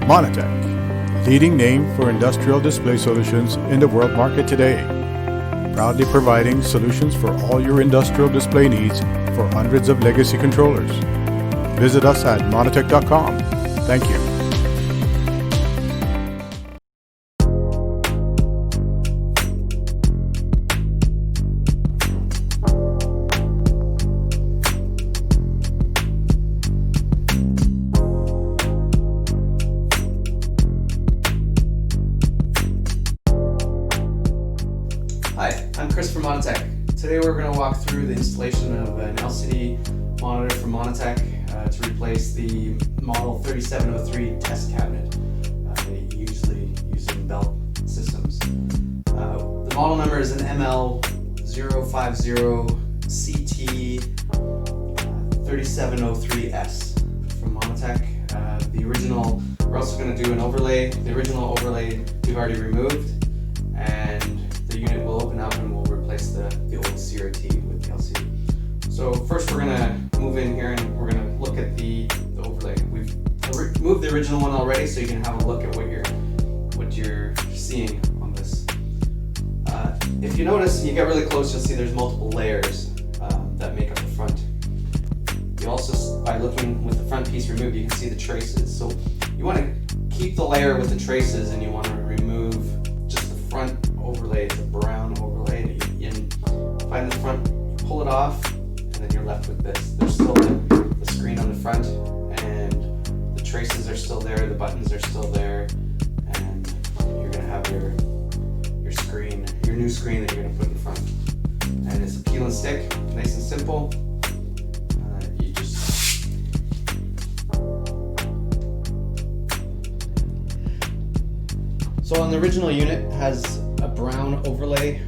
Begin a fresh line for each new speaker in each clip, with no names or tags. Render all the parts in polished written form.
Monitech, leading name for industrial display solutions in the world market today. Proudly providing solutions for all your industrial display needs for hundreds of legacy controllers. Visit us at monitech.com. Thank you.
Hi, I'm Chris from Monitech. Today we're going to walk through the installation of an LCD monitor from Monitech to replace the model 3703 test cabinet usually used in belt systems. The model number is an ML050CT3703S from Monitech. We're also going to do an overlay. The original overlay we've already removed, and the unit will open up and we'll replace the old CRT with the LCD. So first we're going to move in here and we're going to look at the overlay. We've moved the original one already, so you can have a look at what you're seeing on this. If you notice, you get really close, you'll see there's multiple layers that make up the front. You also, by looking with the front piece removed, you can see the traces. So you want to keep the layer with the traces, and you want to remove just the front overlay, the brown overlay. You find the front, you pull it off, and then you're left with this. There's still the screen on the front, and the traces are still there, the buttons are still there, and you're going to have your screen, your new screen that you're going to put in front. And it's a peel and stick, nice and simple. So on the original unit, it has a brown overlay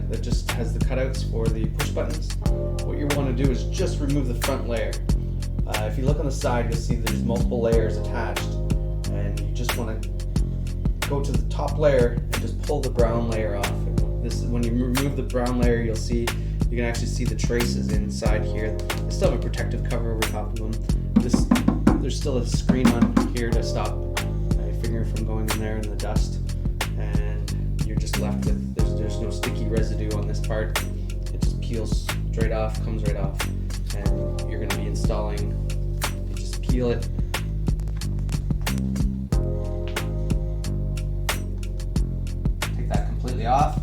that just has the cutouts for the push buttons. What you want to do is just remove the front layer. If you look on the side, you'll see there's multiple layers attached, and you just want to go to the top layer and just pull the brown layer off. When you remove the brown layer, you'll see, you can actually see the traces inside here. They still have a protective cover over top of them. There's still a screen on here to stop your finger from going in there in the dust, and you're just left with, there's no sticky residue on this part. It just peels straight off, comes right off, and you're going to be installing, you just peel it. Take that completely off.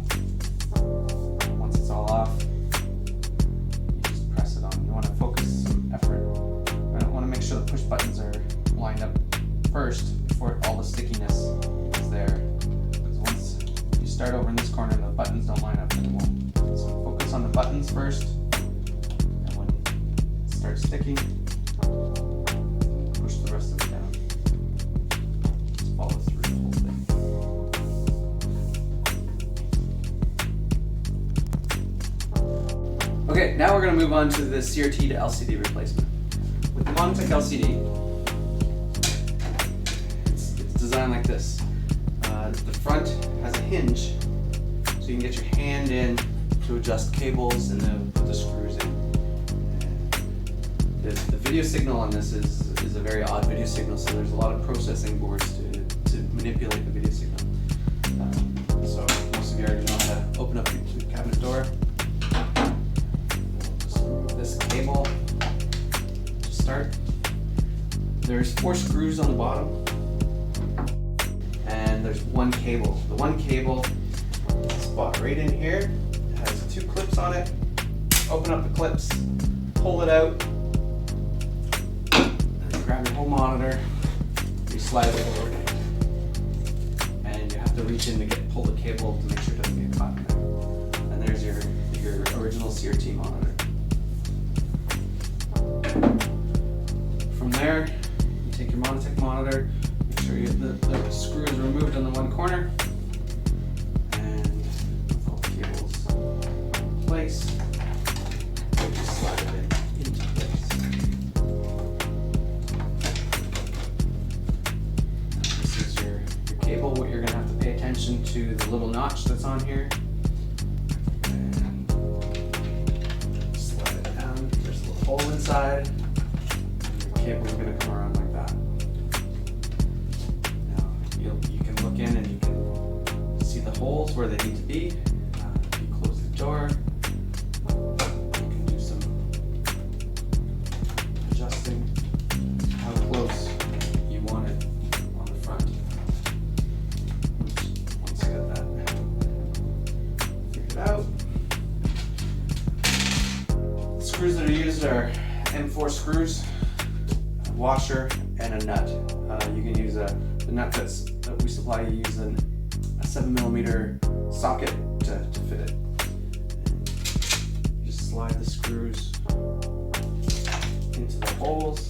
Once it's all off, you just press it on. You want to focus some effort. I want to make sure the push buttons are lined up first before all the stickiness is there. Because once you start over in this corner and the buttons don't line up, then it won't. So focus on the buttons first, and when it starts sticking, push the rest of it down. Just follow through the whole thing. Okay, now we're going to move on to the CRT to LCD replacement. With the Monitech LCD, it's designed like this. The front has a hinge, so you can get your hand in to adjust cables and then put the screws in. The video signal on this is a very odd video signal, so there's a lot of processing boards to manipulate the video signal. So most of you already know how to open up the cabinet door. Just remove this cable to start. There's 4 screws on the bottom, and there's one cable. The one cable spot right in here has 2 clips on it. Open up the clips, pull it out, and grab your whole monitor. You slide it forward, and you have to reach in to pull the cable to make sure it doesn't get caught in there. And there's your original CRT monitor. From there, you take your Monitech monitor, make sure the screw is removed on the one corner, and with all the cables in place, you just slide it into place. This is your cable. What you're going to have to pay attention to the little notch that's on here. And slide it down. There's a little hole inside. Your cable is going to come around like that. You can look in and you can see the holes where they need to be. You close the door. You can do some adjusting how close you want it on the front. Once you got that figured out. The screws that are used are M4 screws, a washer, and a nut. You can use the nut that we supply. You use a 7mm socket to fit it. You just slide the screws into the holes.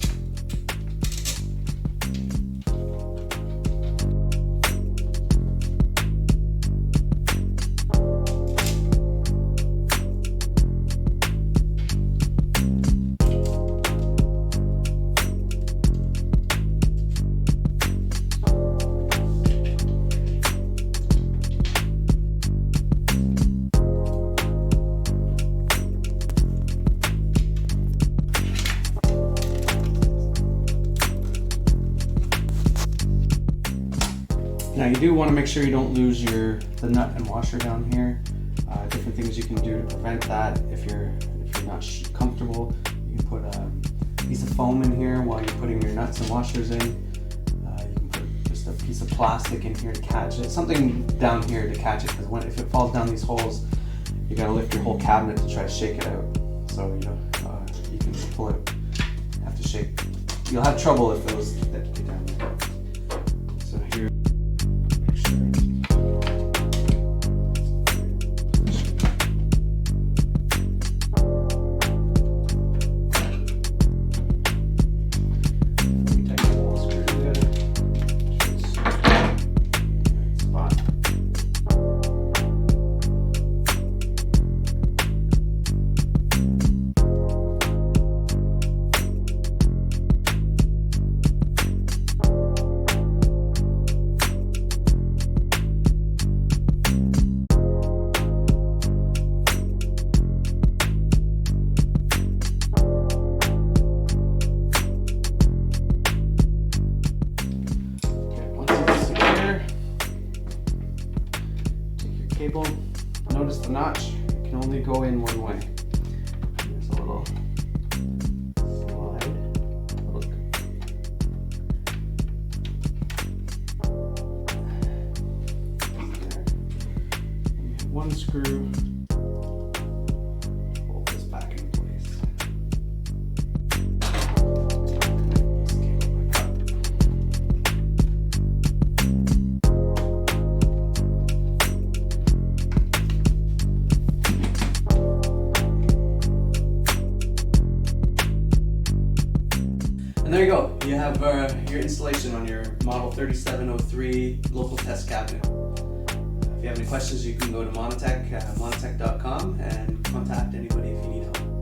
Now you do want to make sure you don't lose the nut and washer down here. Different things you can do to prevent that. If you're not comfortable, you can put a piece of foam in here while you're putting your nuts and washers in. You can put just a piece of plastic in here to catch it. Something down here to catch it, because if it falls down these holes, you gotta lift your whole cabinet to try to shake it out. So you can pull it. You have to shake. You'll have trouble if those get down there. So here. Cable. Notice the notch can only go in one way. There's a little slide. Look. And you have one screw. Hold this back in place. And there you go. You have your installation on your Model 3703 local test cabinet. If you have any questions, you can go to Monotech, monotech.com, and contact anybody if you need help.